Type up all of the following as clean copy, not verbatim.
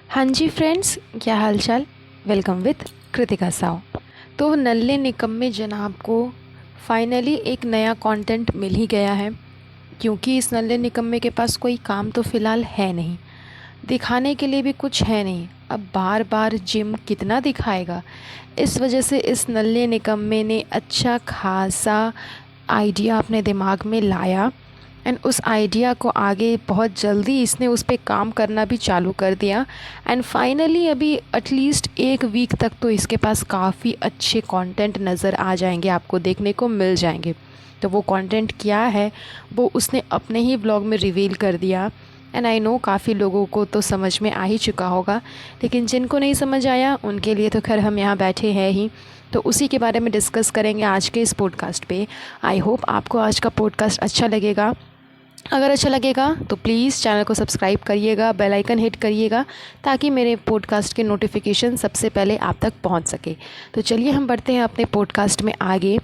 हाँ जी फ्रेंड्स, क्या हाल चाल। Welcome with Kritika Sao. तो नल्ले निकम्मे जनाब को फाइनली एक नया कंटेंट मिल ही गया है, क्योंकि इस नल्ले निकम्मे के पास कोई काम तो फ़िलहाल है नहीं, दिखाने के लिए भी कुछ है नहीं। अब बार बार जिम कितना दिखाएगा। इस वजह से इस नल्ले निकम्मे ने अच्छा खासा आइडिया अपने दिमाग में लाया एंड उस आइडिया को आगे बहुत जल्दी इसने उस पर काम करना भी चालू कर दिया। एंड फाइनली अभी एटलीस्ट एक वीक तक तो इसके पास काफ़ी अच्छे कंटेंट नज़र आ जाएंगे, आपको देखने को मिल जाएंगे। तो वो कंटेंट क्या है वो उसने अपने ही ब्लॉग में रिवील कर दिया। एंड आई नो काफ़ी लोगों को तो समझ में आ ही चुका होगा, लेकिन जिनको नहीं समझ आया उनके लिए तो खैर हम यहाँ बैठे हैं ही। तो उसी के बारे में डिस्कस करेंगे आज के इस पॉडकास्ट पे। आई होप आपको आज का पॉडकास्ट अच्छा लगेगा। अगर अच्छा लगेगा तो प्लीज़ चैनल को सब्सक्राइब करिएगा, बेल आइकन हिट करिएगा, ताकि मेरे पॉडकास्ट के नोटिफिकेशन सबसे पहले आप तक पहुंच सके। तो चलिए हम बढ़ते हैं अपने पॉडकास्ट में आगे।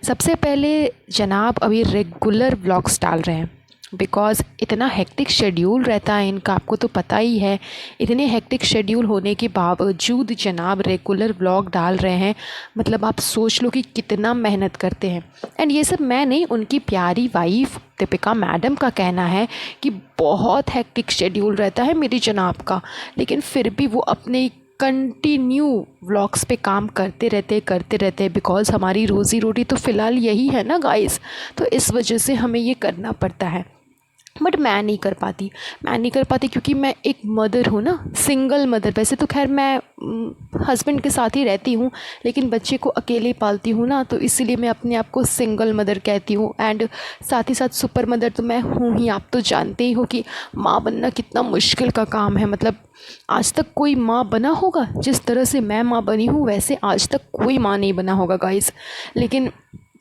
सबसे पहले जनाब अभी रेगुलर व्लॉग्स डाल रहे हैं, बिकॉज़ इतना हेक्टिक शेड्यूल रहता है इनका, आपको तो पता ही है। इतने हेक्टिक शेड्यूल होने के बावजूद जनाब रेगुलर व्लॉग डाल रहे हैं, मतलब आप सोच लो कि कितना मेहनत करते हैं। एंड ये सब मैं नहीं, उनकी प्यारी वाइफ दीपिका मैडम का कहना है कि बहुत हेक्टिक शेड्यूल रहता है मेरी जनाब का, लेकिन फिर भी वो अपने कंटिन्यू व्लॉग्स पे काम करते रहते हैं, बिकॉज़ हमारी रोज़ी रोटी तो फ़िलहाल यही है ना गाइस। तो इस वजह से हमें ये करना पड़ता है। बट मैं नहीं कर पाती क्योंकि मैं एक मदर हूँ ना, सिंगल मदर। वैसे तो खैर मैं हस्बैंड के साथ ही रहती हूँ, लेकिन बच्चे को अकेले पालती हूँ ना, तो इसीलिए मैं अपने आप को सिंगल मदर कहती हूँ। एंड साथ ही साथ सुपर मदर तो मैं हूँ ही। आप तो जानते ही हो कि माँ बनना कितना मुश्किल का काम है। मतलब आज तक कोई माँ बना होगा जिस तरह से मैं माँ बनी हूँ, वैसे आज तक कोई माँ नहीं बना होगा गाइस। लेकिन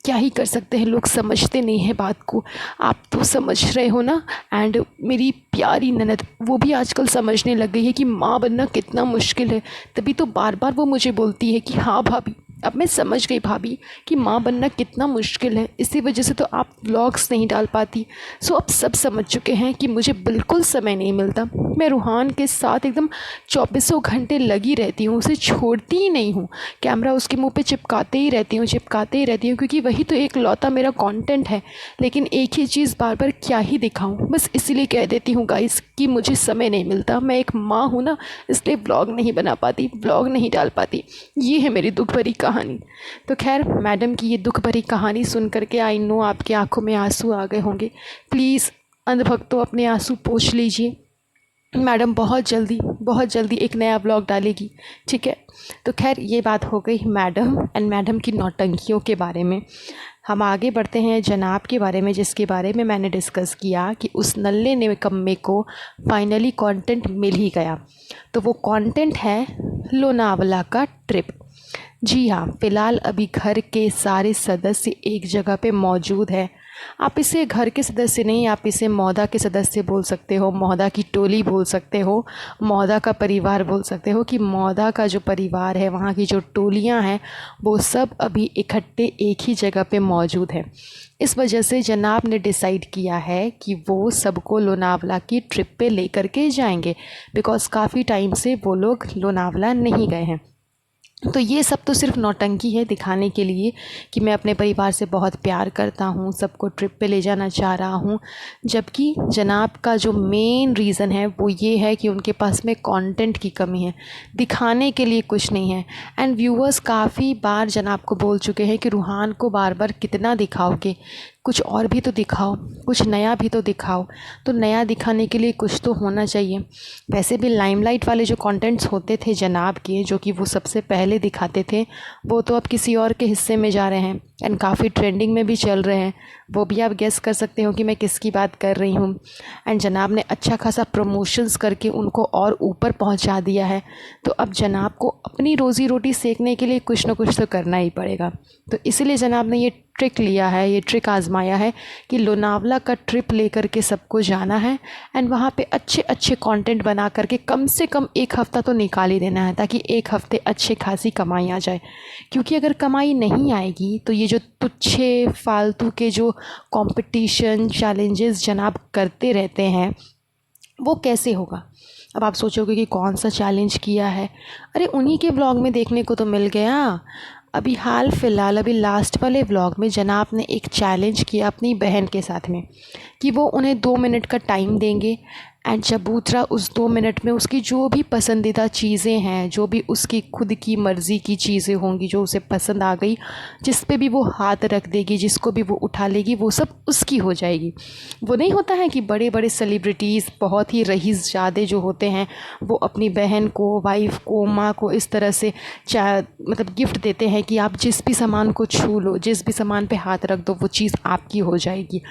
क्या ही कर सकते हैं, लोग समझते नहीं हैं बात को। आप तो समझ रहे हो ना। एंड मेरी प्यारी ननद वो भी आजकल समझने लग गई है कि माँ बनना कितना मुश्किल है। तभी तो बार बार वो मुझे बोलती है कि हाँ भाभी, अब मैं समझ गई भाभी कि माँ बनना कितना मुश्किल है। इसी वजह से तो आप व्लॉग्स नहीं डाल पाती। सो अब सब समझ चुके हैं कि मुझे बिल्कुल समय नहीं मिलता। मैं रूहान के साथ एकदम चौबीसों घंटे लगी रहती हूँ, उसे छोड़ती ही नहीं हूँ। कैमरा उसके मुंह पे चिपकाते ही रहती हूँ, क्योंकि वही तो एक लौता मेरा कंटेंट है। लेकिन एक ही चीज़ बार बार क्या ही दिखाऊँ, बस इसीलिए कह देती हूँ गाइस कि मुझे समय नहीं मिलता। मैं एक माँ हूँ ना, इसलिए ब्लॉग नहीं बना पाती, ब्लॉग नहीं डाल पाती। ये है मेरी दुख भरी कहानी। तो खैर मैडम की ये दुख भरी कहानी सुन करके आई नो आपकी आंखों में आंसू आ गए होंगे। प्लीज़ अंधभक्तों अपने आंसू पोंछ लीजिए। मैडम बहुत जल्दी एक नया ब्लॉग डालेगी, ठीक है। तो खैर ये बात हो गई मैडम एंड मैडम की नौटंकियों के बारे में। हम आगे बढ़ते हैं जनाब के बारे में, जिसके बारे में मैंने डिस्कस किया कि उस नल्ले निकम्मे को फाइनली कंटेंट मिल ही गया। तो वो कंटेंट है लोनावला का ट्रिप। जी हाँ, फ़िलहाल अभी घर के सारे सदस्य एक जगह पे मौजूद है। आप इसे घर के सदस्य नहीं, आप इसे मौदा के सदस्य बोल सकते हो, मौदा की टोली बोल सकते हो, मौदा का परिवार बोल सकते हो। कि मौदा का जो परिवार है, वहाँ की जो टोलियाँ हैं, वो सब अभी इकट्ठे एक ही जगह पे मौजूद है। इस वजह से जनाब ने डिसाइड किया है कि वो सबको लोनावला की ट्रिप पे लेकर के जाएंगे, बिकॉज़ काफ़ी टाइम से वो लोग लोनावला नहीं गए हैं। तो ये सब तो सिर्फ नौटंकी है, दिखाने के लिए कि मैं अपने परिवार से बहुत प्यार करता हूँ, सबको ट्रिप पे ले जाना चाह रहा हूँ। जबकि जनाब का जो मेन रीज़न है वो ये है कि उनके पास में कंटेंट की कमी है, दिखाने के लिए कुछ नहीं है। एंड व्यूअर्स काफ़ी बार जनाब को बोल चुके हैं कि रूहान को बार बार कितना दिखाओगे, कुछ और भी तो दिखाओ, कुछ नया भी तो दिखाओ। तो नया दिखाने के लिए कुछ तो होना चाहिए। वैसे भी लाइमलाइट वाले जो कंटेंट्स होते थे जनाब के, जो कि वो सबसे पहले दिखाते थे, वो तो अब किसी और के हिस्से में जा रहे हैं एंड काफ़ी ट्रेंडिंग में भी चल रहे हैं। वो भी आप गेस कर सकते हो कि मैं किसकी बात कर रही हूँ। एंड जनाब ने अच्छा खासा प्रमोशंस करके उनको और ऊपर पहुँचा दिया है। तो अब जनाब को अपनी रोज़ी रोटी सेकने के लिए कुछ ना कुछ तो करना ही पड़ेगा। तो इसीलिए जनाब ने ये ट्रिक लिया है, ये ट्रिक आजमाया है कि लोनावला का ट्रिप लेकर के सबको जाना है एंड वहाँ पे अच्छे अच्छे कंटेंट बना करके कम से कम एक हफ़्ता तो निकाल ही देना है, ताकि एक हफ़्ते अच्छे खासी कमाई आ जाए। क्योंकि अगर कमाई नहीं आएगी तो ये जो तुच्छे फालतू के जो कंपटीशन चैलेंजेस जनाब करते रहते हैं, वो कैसे होगा। अब आप सोचोगे कि कौन सा चैलेंज किया है। अरे उन्हीं के व्लॉग में देखने को तो मिल गया। अभी हाल फ़िलहाल अभी लास्ट वाले व्लॉग में जनाब ने एक चैलेंज किया अपनी बहन के साथ में कि वो उन्हें 2 मिनट का टाइम देंगे एंड चबूतरा उस 2 मिनट में उसकी जो भी पसंदीदा चीज़ें हैं, जो भी उसकी खुद की मर्ज़ी की चीज़ें होंगी, जो उसे पसंद आ गई, जिस पे भी वो हाथ रख देगी, जिसको भी वो उठा लेगी, वो सब उसकी हो जाएगी। वो नहीं होता है कि बड़े बड़े सेलिब्रिटीज़, बहुत ही रईसज़ादे जो होते हैं, वो अपनी बहन को, वाइफ को, माँ को इस तरह से मतलब गिफ्ट देते हैं कि आप जिस भी सामान को छू लो, जिस भी सामान पे हाथ रख दो, वो चीज़ आपकी हो जाएगी।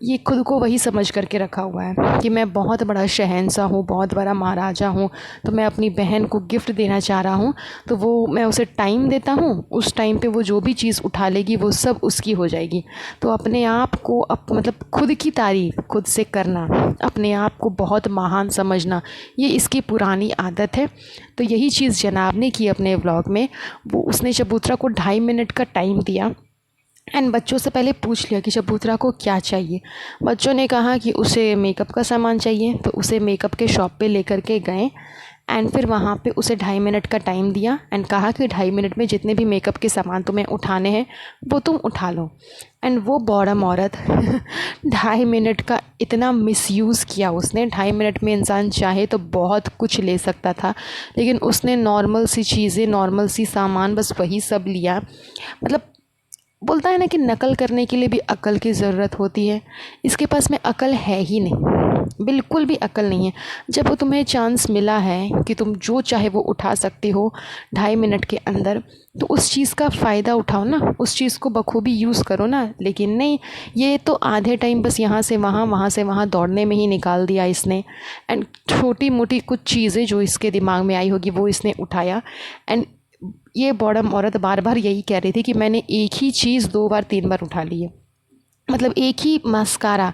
ये खुद को वही समझ करके रखा हुआ है कि मैं बहुत बड़ा शहंशाह हूँ, बहुत बड़ा महाराजा हूँ, तो मैं अपनी बहन को गिफ्ट देना चाह रहा हूँ, तो वो मैं उसे टाइम देता हूँ, उस टाइम पे वो जो भी चीज़ उठा लेगी वो सब उसकी हो जाएगी। तो अपने आप को मतलब खुद की तारीफ़ खुद से करना, अपने आप को बहुत महान समझना, ये इसकी पुरानी आदत है। तो यही चीज़ जनाब ने की अपने व्लॉग में। वो उसने चबूतरा को 2.5 मिनट का टाइम दिया एंड बच्चों से पहले पूछ लिया कि चबूतरा को क्या चाहिए। बच्चों ने कहा कि उसे मेकअप का सामान चाहिए, तो उसे मेकअप के शॉप पे लेकर के गए एंड फिर वहाँ पे उसे 2.5 मिनट का टाइम दिया एंड कहा कि 2.5 मिनट में जितने भी मेकअप के सामान तुम्हें उठाने हैं वो तुम उठा लो। एंड वो बॉडम औरत 2.5 मिनट का इतना मिसयूज़ किया उसने। 2.5 मिनट में इंसान चाहे तो बहुत कुछ ले सकता था, लेकिन उसने नॉर्मल सी चीज़ें, नॉर्मल सी सामान, बस वही सब लिया। मतलब बोलता है ना कि नकल करने के लिए भी अकल की ज़रूरत होती है। इसके पास में अकल है ही नहीं, बिल्कुल भी अकल नहीं है। जब वो तुम्हें चांस मिला है कि तुम जो चाहे वो उठा सकती हो 2.5 मिनट के अंदर, तो उस चीज़ का फ़ायदा उठाओ ना, उस चीज़ को बखूबी यूज़ करो ना। लेकिन नहीं, ये तो आधे टाइम बस यहाँ से वहाँ, वहाँ से वहाँ दौड़ने में ही निकाल दिया इसने। एंड छोटी मोटी कुछ चीज़ें जो इसके दिमाग में आई होगी वो इसने उठाया। एंड ये बॉडम औरत बार बार यही कह रही थी कि मैंने एक ही चीज़ 2 बार 3 बार उठा ली है। मतलब एक ही मस्कारा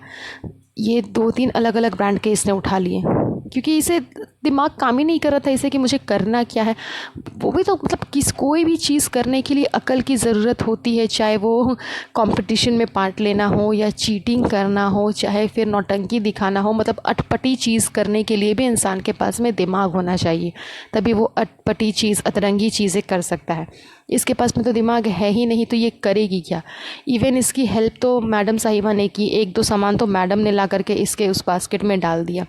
ये 2-3 अलग अलग ब्रांड के इसने उठा लिए, क्योंकि इसे दिमाग काम ही नहीं कर रहा था इसे कि मुझे करना क्या है। वो भी तो मतलब कोई भी चीज़ करने के लिए अकल की ज़रूरत होती है, चाहे वो कंपटीशन में पार्ट लेना हो या चीटिंग करना हो, चाहे फिर नौटंकी दिखाना हो। मतलब अटपटी चीज़ करने के लिए भी इंसान के पास में दिमाग होना चाहिए, तभी वो अटपटी चीज़, अतरंगी चीज़ें कर सकता है। इसके पास में तो दिमाग है ही नहीं, तो ये करेगी क्या। इवन इसकी हेल्प तो मैडम साहिबा ने की, 1-2 सामान तो मैडम ने ला करके इसके उस बास्केट में डाल दिया।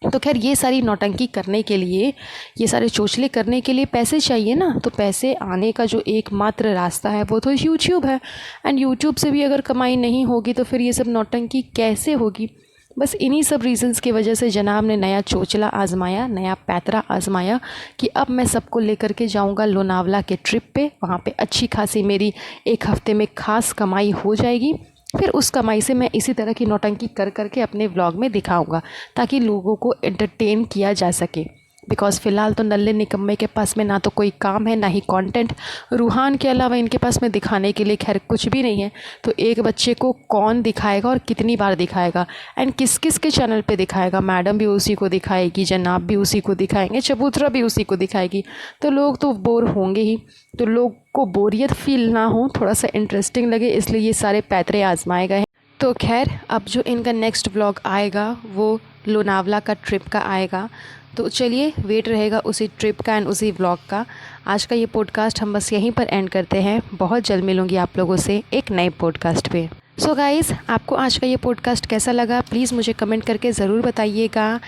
तो खैर ये सारी नौटंकी करने के लिए, ये सारे चोचले करने के लिए पैसे चाहिए ना। तो पैसे आने का जो एकमात्र रास्ता है वो तो यूट्यूब है। एंड यूट्यूब से भी अगर कमाई नहीं होगी तो फिर ये सब नौटंकी कैसे होगी। बस इन्हीं सब रीज़न्स की वजह से जनाब ने नया चोचला आजमाया, नया पैतरा आजमाया कि अब मैं सबको लेकर के जाऊंगा लोनावला के ट्रिप पे। वहाँ पे अच्छी खासी मेरी 1 हफ़्ते में ख़ास कमाई हो जाएगी। फिर उस कमाई से मैं इसी तरह की नौटंकी कर करके अपने व्लॉग में दिखाऊंगा, ताकि लोगों को एंटरटेन किया जा सके। बिकॉज़ फ़िलहाल तो नल्ले निकम्मे के पास में ना तो कोई काम है, ना ही कंटेंट। रूहान के अलावा इनके पास में दिखाने के लिए खैर कुछ भी नहीं है। तो एक बच्चे को कौन दिखाएगा और कितनी बार दिखाएगा, एंड किस किस के चैनल पे दिखाएगा। मैडम भी उसी को दिखाएगी, जनाब भी उसी को दिखाएंगे, चबूतरा भी उसी को दिखाएगी। तो लोग तो बोर होंगे ही। तो लोग को बोरियत फील ना हो, थोड़ा सा इंटरेस्टिंग लगे, इसलिए ये सारे पैतरे आजमाए गए हैं। तो खैर अब जो इनका नेक्स्ट व्लॉग आएगा वो लोनावला का ट्रिप का आएगा। तो चलिए वेट रहेगा उसी ट्रिप का एंड उसी व्लॉग का। आज का ये पॉडकास्ट हम बस यहीं पर एंड करते हैं। बहुत जल्द मिलूँगी आप लोगों से एक नए पॉडकास्ट पे। सो गाइज़, आपको आज का ये पॉडकास्ट कैसा लगा प्लीज़ मुझे कमेंट करके ज़रूर बताइएगा।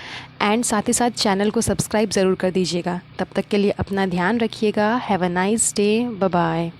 एंड साथ ही साथ चैनल को सब्सक्राइब ज़रूर कर दीजिएगा। तब तक के लिए अपना ध्यान रखिएगा। Have a nice day. Bye bye.